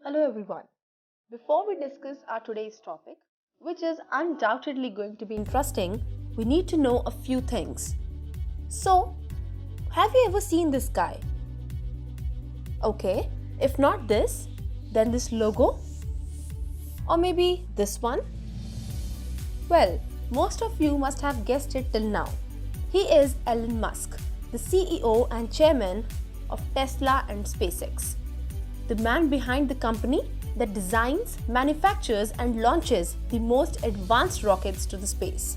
Hello everyone. Before we discuss our today's topic, which is undoubtedly going to be interesting, we need to know a few things. So, have you ever seen this guy? Okay, if not this, then this logo? Or maybe this one? Well, most of you must have guessed it till now. He is Elon Musk, the CEO and chairman of Tesla and SpaceX. The man behind the company that designs, manufactures, and launches the most advanced rockets to the space.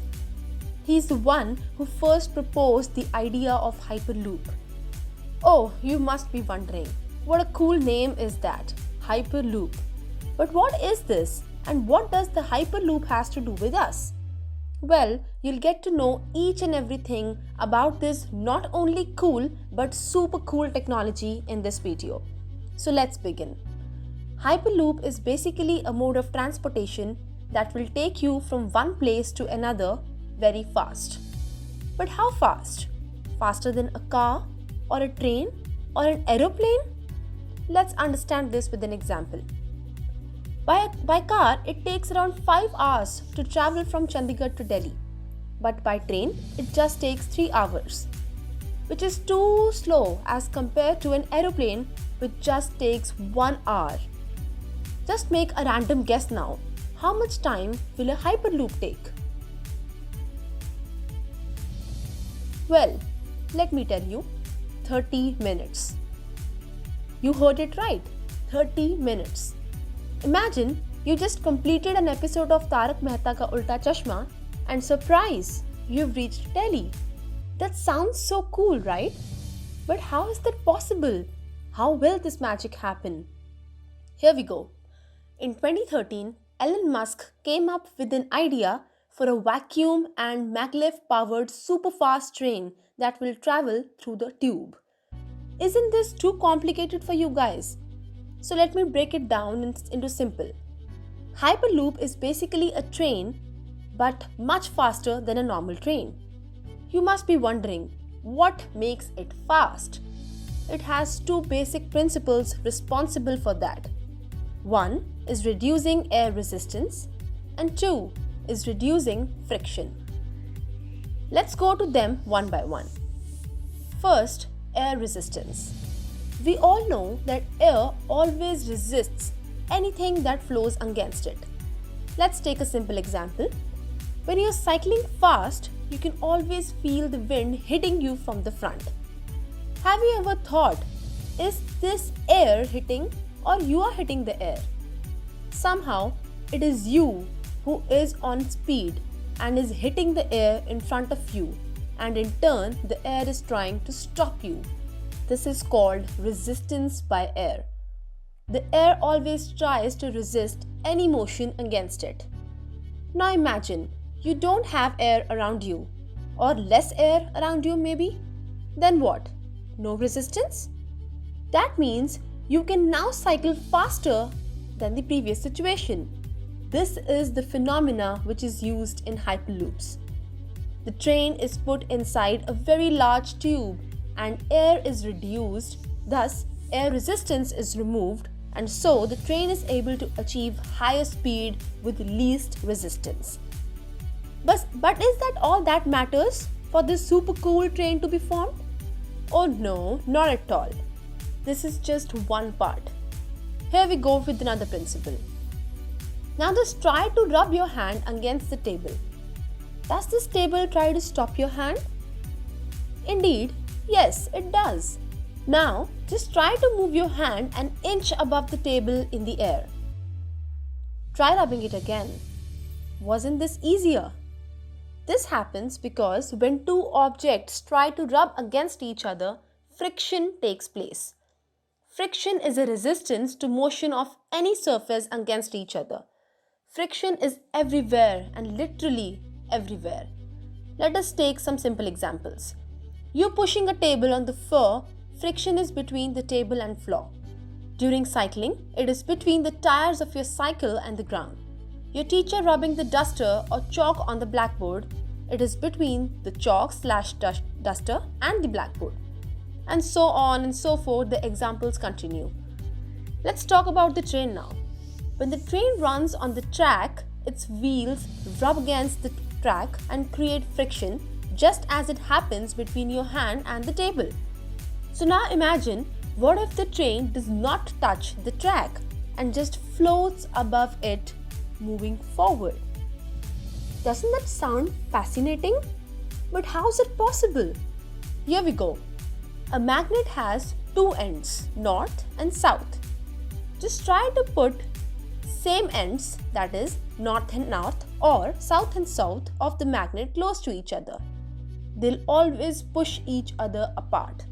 He is the one who first proposed the idea of Hyperloop. Oh, you must be wondering, what a cool name is that, Hyperloop. But what is this, and what does the Hyperloop has to do with us? Well, you'll get to know each and everything about this not only cool but super cool technology in this video. So let's begin. Hyperloop is basically a mode of transportation that will take you from one place to another very fast. But how fast? Faster than a car or a train or an aeroplane? Let's understand this with an example. By car, it takes around 5 hours to travel from Chandigarh to Delhi. But by train, it just takes 3 hours, which is too slow as compared to an aeroplane which just takes 1 hour. Just make a random guess now. How much time will a Hyperloop take? Well, let me tell you, 30 minutes. You heard it right, 30 minutes. Imagine you just completed an episode of Tarak Mehta Ka Ulta Chashma and surprise, you've reached Delhi. That sounds so cool, right? But how is that possible? How will this magic happen? Here we go. In 2013, Elon Musk came up with an idea for a vacuum and maglev powered super-fast train that will travel through the tube. Isn't this too complicated for you guys? So let me break it down into simple. Hyperloop is basically a train but much faster than a normal train. You must be wondering, what makes it fast? It has two basic principles responsible for that. One is reducing air resistance and two is reducing friction. Let's go to them one by one. First, air resistance. We all know that air always resists anything that flows against it. Let's take a simple example. When you're cycling fast, you can always feel the wind hitting you from the front. Have you ever thought, is this air hitting or you are hitting the air? Somehow, it is you who is on speed and is hitting the air in front of you, and in turn, the air is trying to stop you. This is called resistance by air. The air always tries to resist any motion against it. Now imagine you don't have air around you, or less air around you maybe. Then what? No resistance? That means you can now cycle faster than the previous situation. This is the phenomena which is used in hyperloops. The train is put inside a very large tube and air is reduced, thus air resistance is removed, and so the train is able to achieve higher speed with least resistance. But is that all that matters for this super cool train to be formed? Oh no, not at all. This is just one part. Here we go with another principle. Now just try to rub your hand against the table. Does this table try to stop your hand? Indeed, yes, it does. Now just try to move your hand an inch above the table in the air. Try rubbing it again. Wasn't this easier? This happens because when two objects try to rub against each other, friction takes place. Friction is a resistance to motion of any surface against each other. Friction is everywhere and literally everywhere. Let us take some simple examples. You're pushing a table on the floor, friction is between the table and floor. During cycling, it is between the tires of your cycle and the ground. Your teacher rubbing the duster or chalk on the blackboard, it is between the chalk/duster and the blackboard. And so on and so forth, the examples continue. Let's talk about the train now. When the train runs on the track, its wheels rub against the track and create friction just as it happens between your hand and the table. So now imagine, what if the train does not touch the track and just floats above it, moving forward? Doesn't that sound fascinating? But how is it possible? Here we go. A magnet has two ends, north and south. Just try to put same ends, that is north and north or south and south of the magnet close to each other. They'll always push each other apart.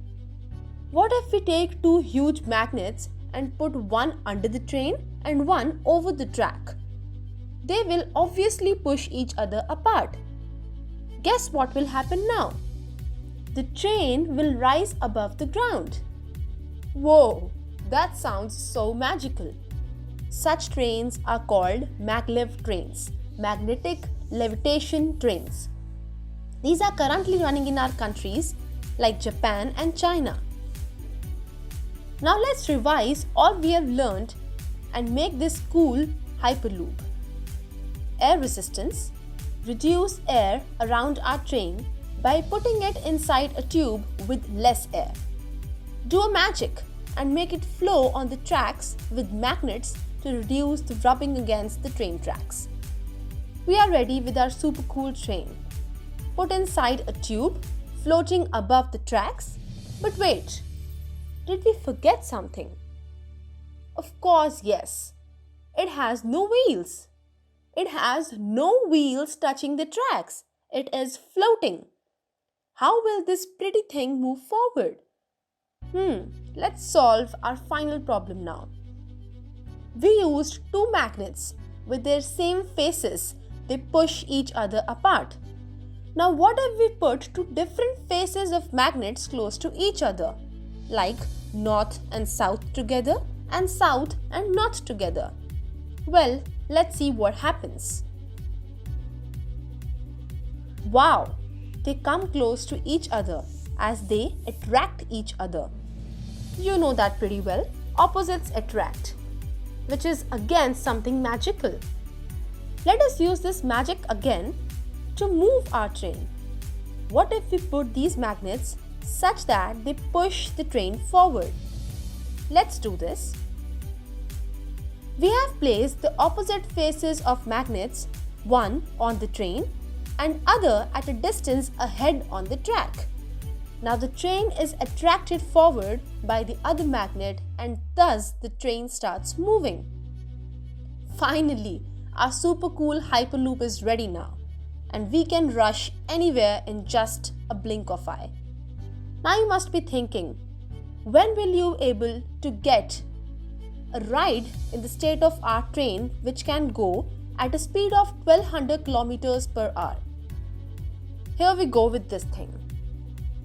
What if we take two huge magnets and put one under the train and one over the track? They will obviously push each other apart. Guess what will happen now? The train will rise above the ground. Whoa, that sounds so magical. Such trains are called maglev trains, magnetic levitation trains. These are currently running in our countries like Japan and China. Now let's revise all we have learned and make this cool hyperloop. Air resistance. Reduce air around our train by putting it inside a tube with less air. Do a magic and make it flow on the tracks with magnets to reduce the rubbing against the train tracks. We are ready with our super cool train. Put inside a tube floating above the tracks. But wait, did we forget something? Of course, yes. It has no wheels. It has no wheels touching the tracks. It is floating. How will this pretty thing move forward? Let's solve our final problem now. We used two magnets with their same faces. They push each other apart. Now what if we put two different faces of magnets close to each other, like north and south together and south and north together? Well, let's see what happens. Wow, they come close to each other as they attract each other. You know that pretty well. Opposites attract, which is again something magical. Let us use this magic again to move our train. What if we put these magnets such that they push the train forward? Let's do this. We have placed the opposite faces of magnets, one on the train and other at a distance ahead on the track. Now the train is attracted forward by the other magnet and thus the train starts moving. Finally, our super cool hyperloop is ready now and we can rush anywhere in just a blink of eye. Now you must be thinking, when will you able to get a ride in the state of our train which can go at a speed of 1200 kilometers per hour? Here we go with this thing.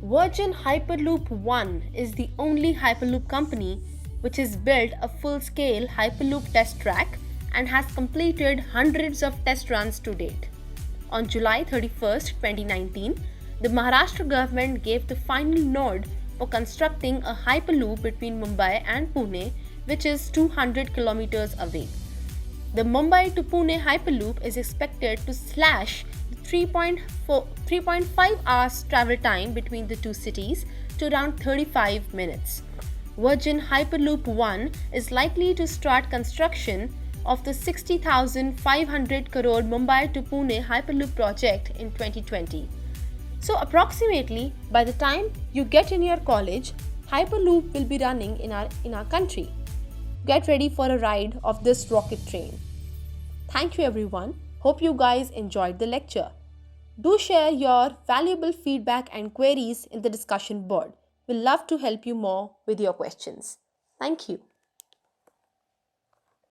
Virgin Hyperloop One is the only Hyperloop company which has built a full-scale Hyperloop test track and has completed hundreds of test runs to date. On July 31st, 2019, the Maharashtra government gave the final nod for constructing a Hyperloop between Mumbai and Pune, which is 200 kilometers away. The Mumbai to Pune Hyperloop is expected to slash the 3.5 hours travel time between the two cities to around 35 minutes. Virgin Hyperloop One is likely to start construction of the 60,500 crore Mumbai to Pune Hyperloop project in 2020. So approximately by the time you get in your college, Hyperloop will be running in our country. Get ready for a ride of this rocket train. Thank you everyone. Hope you guys enjoyed the lecture. Do share your valuable feedback and queries in the discussion board. We'll love to help you more with your questions. Thank you.